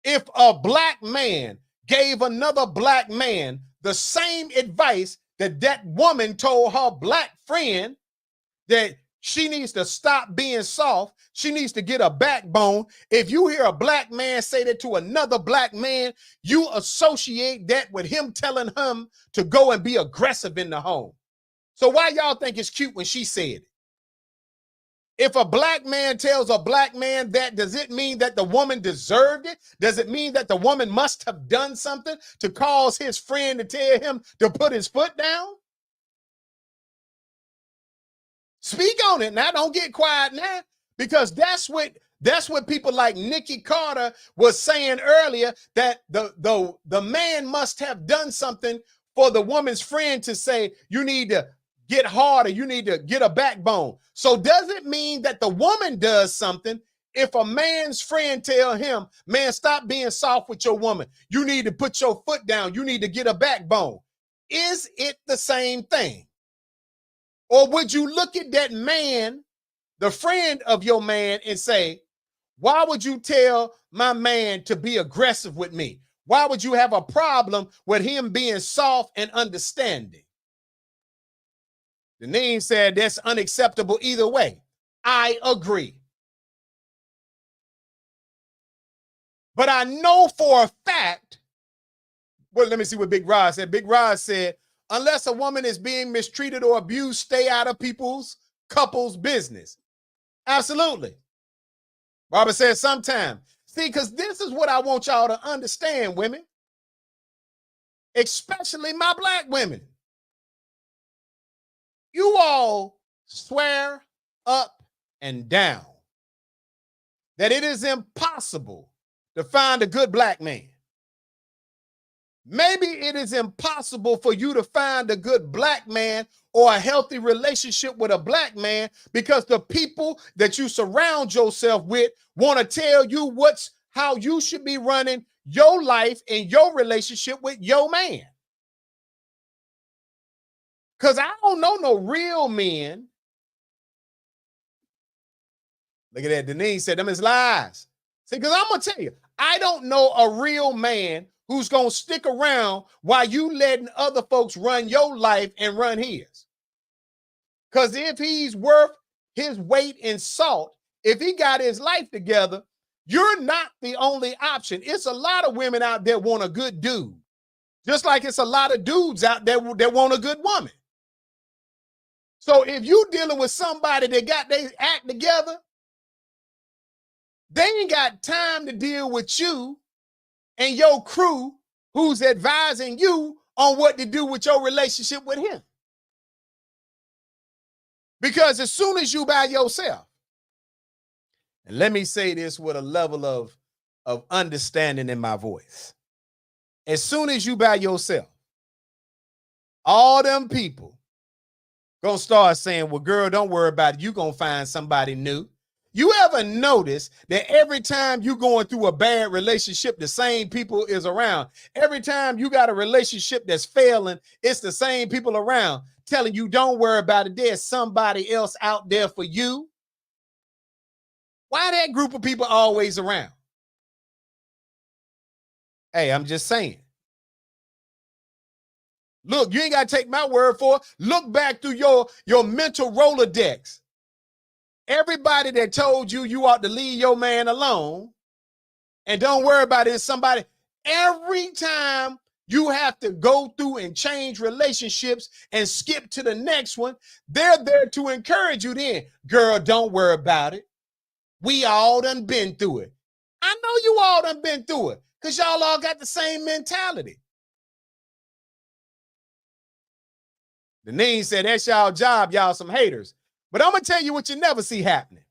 If a black man gave another black man the same advice that that woman told her black friend, that She needs to stop being soft. She needs to get a backbone. If you hear a black man say that to another black man, you associate that with him telling him to go and be aggressive in the home. So why y'all think it's cute when she said it? If a black man tells a black man that, does it mean that the woman deserved it? Does it mean that the woman must have done something to cause his friend to tell him to put his foot down? Speak on it now. Don't get quiet now, because that's what people like Nikki Carter was saying earlier, that the man must have done something for the woman's friend to say, you need to get harder, you need to get a backbone. So does it mean that the woman does something if a man's friend tell him, man, stop being soft with your woman, you need to put your foot down, you need to get a backbone? Is it the same thing? Or would you look at that man, the friend of your man, and say, why would you tell my man to be aggressive with me? Why would you have a problem with him being soft and understanding? Deneen said that's unacceptable either way. I agree. But I know for a fact, well, let me see what Big Rod said. Big Rod said, unless a woman is being mistreated or abused, stay out of couples' business. Absolutely. Barbara said sometime. See, because this is what I want y'all to understand, women, especially my black women. You all swear up and down that it is impossible to find a good black man. Maybe it is impossible for you to find a good black man or a healthy relationship with a black man because the people that you surround yourself with want to tell you how you should be running your life and your relationship with your man. Because I don't know no real men. Look at that. Denise said them is lies. See, because I'm going to tell you, I don't know a real man who's going to stick around while you letting other folks run your life and run his. Because if he's worth his weight in salt, if he got his life together, you're not the only option. It's a lot of women out there want a good dude, just like it's a lot of dudes out there that want a good woman. So if you dealing with somebody that got their act together, they ain't got time to deal with you and your crew who's advising you on what to do with your relationship with him. Because as soon as you by yourself, and let me say this with a level of understanding in my voice, as soon as you by yourself, all them people gonna start saying, well, girl, don't worry about it. You gonna find somebody new. You ever notice that every time you going through a bad relationship, the same people is around? Every time you got a relationship that's failing, it's the same people around telling you, don't worry about it. There's somebody else out there for you. Why that group of people always around? Hey, I'm just saying. Look, you ain't got to take my word for it. Look back through your mental Rolodex. Everybody that told you ought to leave your man alone and don't worry about it, somebody, every time you have to go through and change relationships and skip to the next one, they're there to encourage you then. Girl, don't worry about it. We all done been through it. I know you all done been through it because y'all all got the same mentality. Deneen said, that's y'all job, y'all some haters. But I'm going to tell you what you never see happening.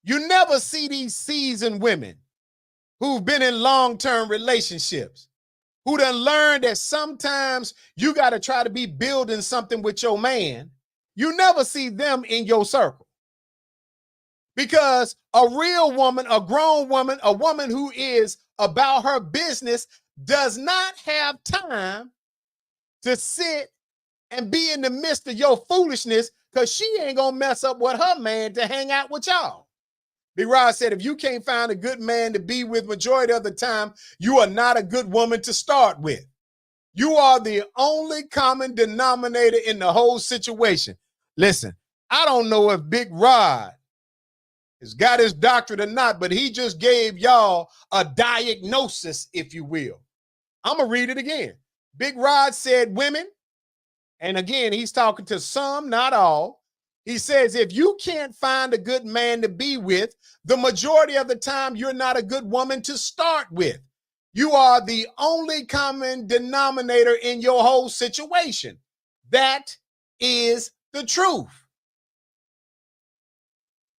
You never see these seasoned women who've been in long-term relationships, who done learned that sometimes you got to try to be building something with your man. You never see them in your circle. Because a real woman, a grown woman, a woman who is about her business does not have time to sit and be in the midst of your foolishness, because she ain't gonna mess up with her man to hang out with y'all. Big Rod said, if you can't find a good man to be with majority of the time, you are not a good woman to start with. You are the only common denominator in the whole situation. Listen, I don't know if Big Rod has got his doctorate or not, but he just gave y'all a diagnosis, if you will. I'm going to read it again. Big Rod said women, and again, he's talking to some, not all. He says, if you can't find a good man to be with, the majority of the time, you're not a good woman to start with. You are the only common denominator in your whole situation. That is the truth.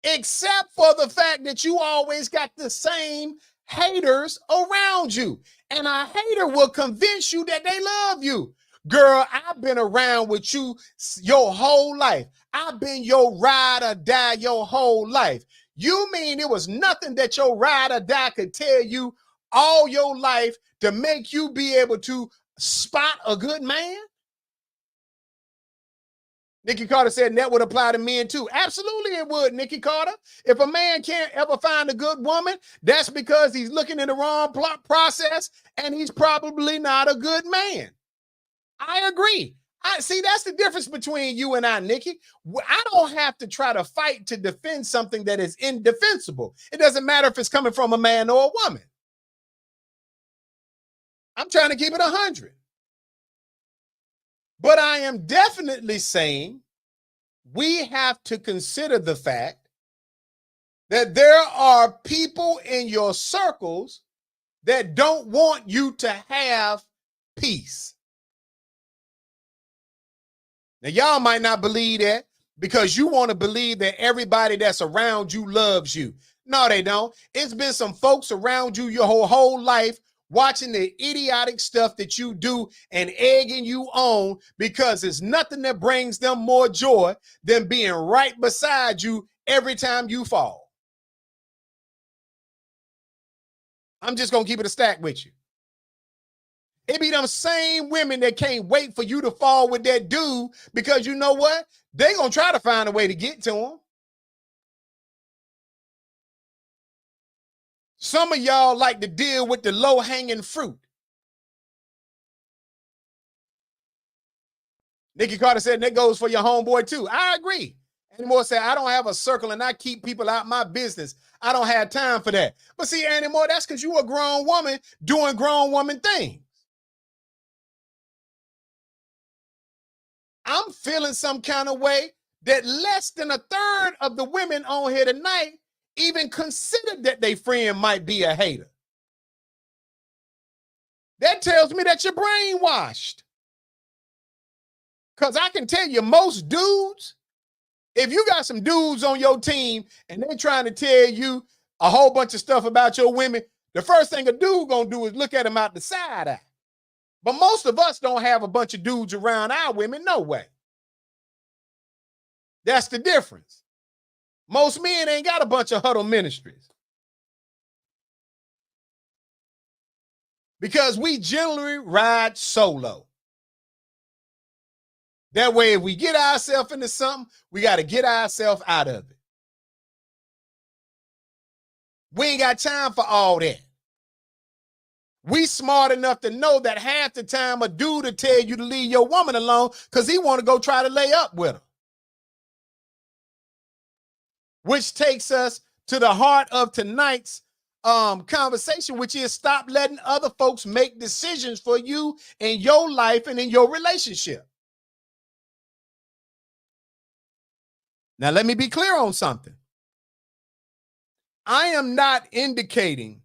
Except for the fact that you always got the same haters around you. And a hater will convince you that they love you. Girl, I've been around with you your whole life. I've been your ride or die your whole life. You mean it was nothing that your ride or die could tell you all your life to make you be able to spot a good man? Nikki Carter said that would apply to men too. Absolutely it would, Nikki Carter. If a man can't ever find a good woman, that's because he's looking in the wrong process and he's probably not a good man. I agree. I see, that's the difference between you and I, Nikki. I don't have to try to fight to defend something that is indefensible. It doesn't matter if it's coming from a man or a woman. I'm trying to keep it 100. But I am definitely saying we have to consider the fact that there are people in your circles that don't want you to have peace. Now, y'all might not believe that because you want to believe that everybody that's around you loves you. No, they don't. It's been some folks around you your whole life watching the idiotic stuff that you do and egging you on because it's nothing that brings them more joy than being right beside you every time you fall. I'm just going to keep it a stack with you. It be them same women that can't wait for you to fall with that dude because you know what? They going to try to find a way to get to him. Some of y'all like to deal with the low-hanging fruit. Nikki Carter said that goes for your homeboy too. I agree. Annie Moore said, I don't have a circle and I keep people out my business. I don't have time for that. But see, Annie Moore, that's because you a grown woman doing grown woman things. I'm feeling some kind of way that less than a third of the women on here tonight even considered that their friend might be a hater. That tells me that you're brainwashed. Because I can tell you, most dudes, if you got some dudes on your team and they're trying to tell you a whole bunch of stuff about your women, the first thing a dude gonna do is look at them out the side eye. But most of us don't have a bunch of dudes around our women, no way. That's the difference. Most men ain't got a bunch of huddle ministries. Because we generally ride solo. That way, if we get ourselves into something, we got to get ourselves out of it. We ain't got time for all that. We smart enough to know that half the time a dude will tell you to leave your woman alone because he want to go try to lay up with her. Which takes us to the heart of tonight's conversation, which is stop letting other folks make decisions for you in your life and in your relationship. Now, let me be clear on something. I am not indicating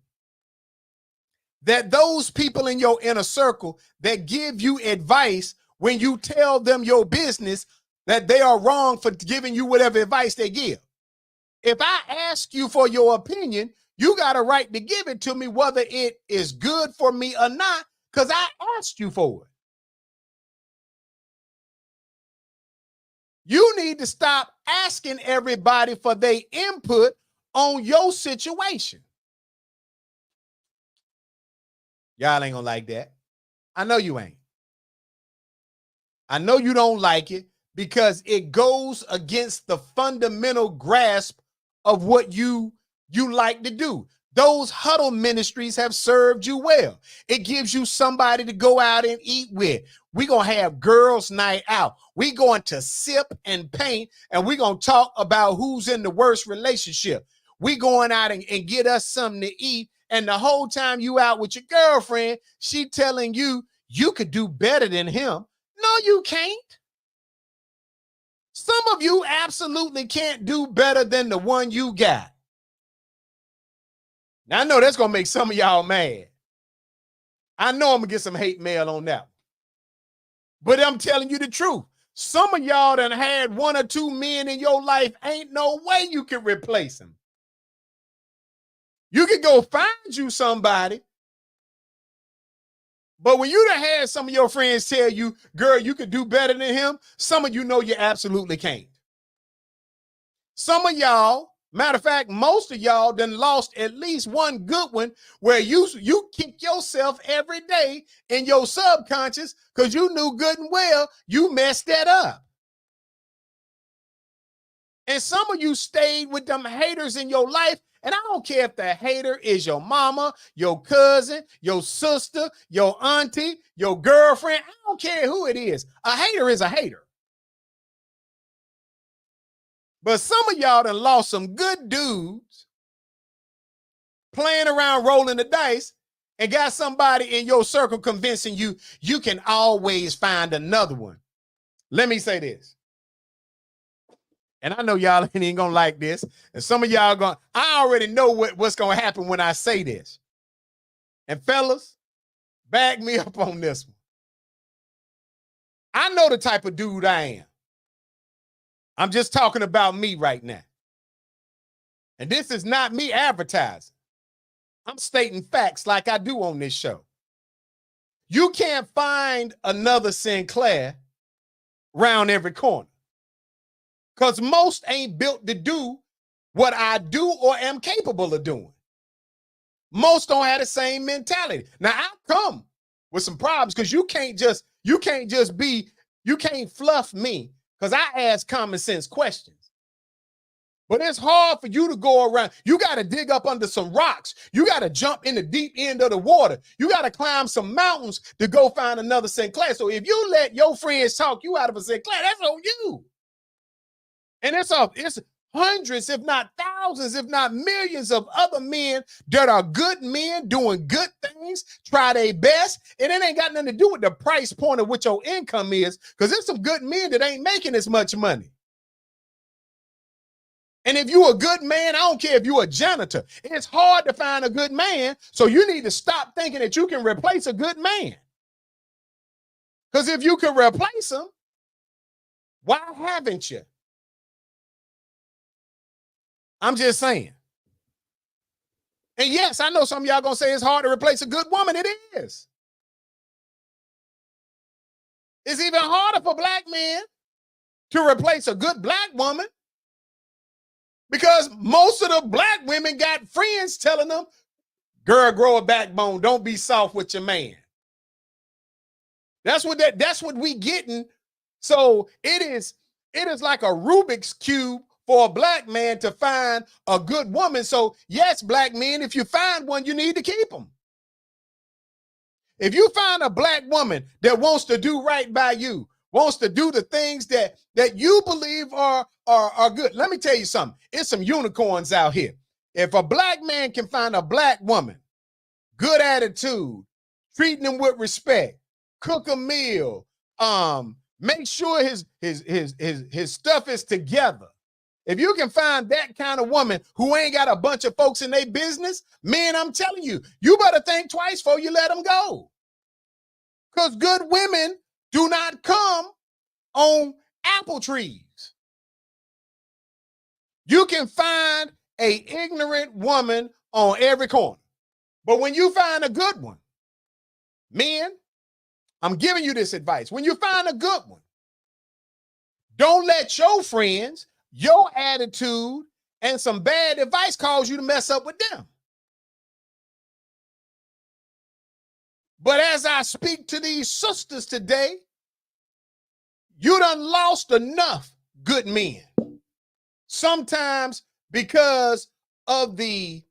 that those people in your inner circle that give you advice when you tell them your business, that they are wrong for giving you whatever advice they give. If I ask you for your opinion, you got a right to give it to me, whether it is good for me or not, because I asked you for it. You need to stop asking everybody for their input on your situation. Y'all ain't gonna like that. I know you ain't. I know you don't like it because it goes against the fundamental grasp of what you like to do. Those huddle ministries have served you well. It gives you somebody to go out and eat with. We're going to have girls' night out. We're going to sip and paint, and we're going to talk about who's in the worst relationship. We're going out and get us something to eat, and the whole time you out with your girlfriend, she telling you, you could do better than him. No, you can't. Some of you absolutely can't do better than the one you got. Now, I know that's going to make some of y'all mad. I know I'm going to get some hate mail on that. But I'm telling you the truth. Some of y'all done had one or two men in your life. Ain't no way you can replace them. You can go find you somebody. But when you done had some of your friends tell you, girl, you could do better than him, some of you know you absolutely can't. Some of y'all, matter of fact, most of y'all done lost at least one good one where you kick yourself every day in your subconscious because you knew good and well you messed that up. And some of you stayed with them haters in your life. And I don't care if the hater is your mama, your cousin, your sister, your auntie, your girlfriend. I don't care who it is. A hater is a hater. But some of y'all done lost some good dudes playing around rolling the dice and got somebody in your circle convincing you you can always find another one. Let me say this. And I know y'all ain't gonna like this. And some of y'all going, I already know what's gonna happen when I say this. And fellas, back me up on this one. I know the type of dude I am. I'm just talking about me right now. And this is not me advertising. I'm stating facts like I do on this show. You can't find another Sinclair round every corner. Because most ain't built to do what I do or am capable of doing. Most don't have the same mentality. Now, I come with some problems because you can't fluff me because I ask common sense questions. But it's hard for you to go around. You got to dig up under some rocks. You got to jump in the deep end of the water. You got to climb some mountains to go find another Sinclair. So if you let your friends talk you out of a Sinclair, that's on you. And it's hundreds, if not thousands, if not millions of other men that are good men doing good things, try their best. And it ain't got nothing to do with the price point of what your income is, because there's some good men that ain't making as much money. And if you're a good man, I don't care if you're a janitor. It's hard to find a good man, so you need to stop thinking that you can replace a good man. Because if you can replace him, why haven't you? I'm just saying. And yes, I know some of y'all gonna say it's hard to replace a good woman. It is. It's even harder for black men to replace a good black woman because most of the black women got friends telling them, girl, grow a backbone. Don't be soft with your man. That's what we getting. So it is like a Rubik's Cube for a black man to find a good woman. So yes, black men, if you find one, you need to keep them. If you find a black woman that wants to do right by you, wants to do the things that you believe are good, let me tell you something. It's some unicorns out here. If a black man can find a black woman, good attitude, treating them with respect, cook a meal, make sure his stuff is together. If you can find that kind of woman who ain't got a bunch of folks in their business, man, I'm telling you, you better think twice before you let them go. Because good women do not come on apple trees. You can find an ignorant woman on every corner. But when you find a good one, men, I'm giving you this advice. When you find a good one, don't let your friends, your attitude, and some bad advice cause you to mess up with them. But as I speak to these sisters today, you done lost enough good men. Sometimes because of the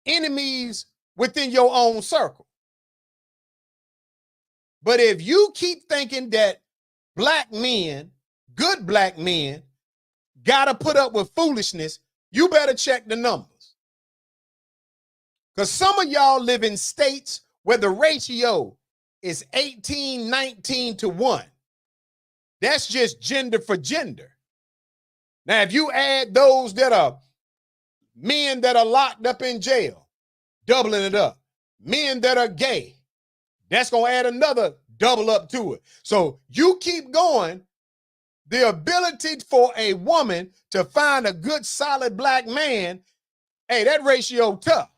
enemies within your own circle. But if you keep thinking that black men, good black men, gotta put up with foolishness, you better check the numbers. Because some of y'all live in states where the ratio is 18, 19 to 1. That's just gender for gender. Now, if you add those that are men that are locked up in jail, doubling it up. Men that are gay, that's going to add another double up to it. So you keep going, the ability for a woman to find a good, solid black man, hey, that ratio tough.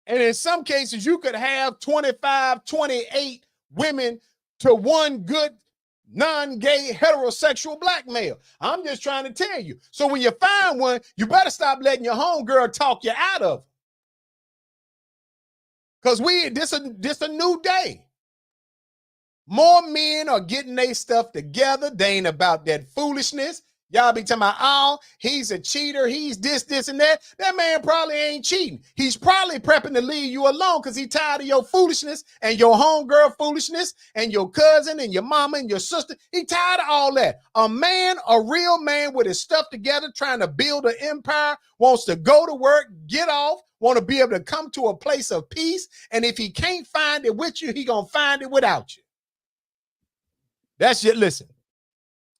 And in some cases, you could have 25, 28 women to one good, non-gay, heterosexual black male. I'm just trying to tell you. So when you find one, you better stop letting your homegirl talk you out of it. Because this a new day. More men are getting their stuff together. They ain't about that foolishness. Y'all be talking about, oh, he's a cheater. He's this, and that. That man probably ain't cheating. He's probably prepping to leave you alone because he's tired of your foolishness and your homegirl foolishness and your cousin and your mama and your sister. He tired of all that. A man, a real man with his stuff together, trying to build an empire, wants to go to work, get off, want to be able to come to a place of peace. And if he can't find it with you, he gonna find it without you. That's it. Listen.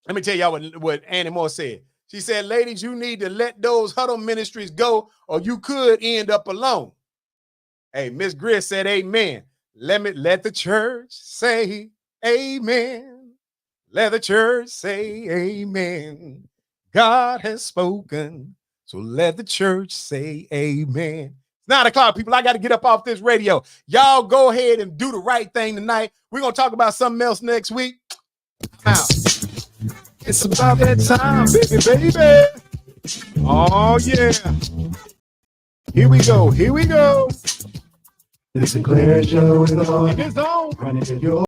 Let me tell y'all what Annie Moore said. She said, ladies, you need to let those huddle ministries go or you could end up alone. Hey, Miss Greer said, amen. Let the church say amen. Let the church say amen. God has spoken. So let the church say amen. It's 9 o'clock, people. I got to get up off this radio. Y'all go ahead and do the right thing tonight. We're going to talk about something else next week. I'm out. It's about that time, baby. Oh, yeah. Here we go. The Sinclair Show is on. It's on. Running in your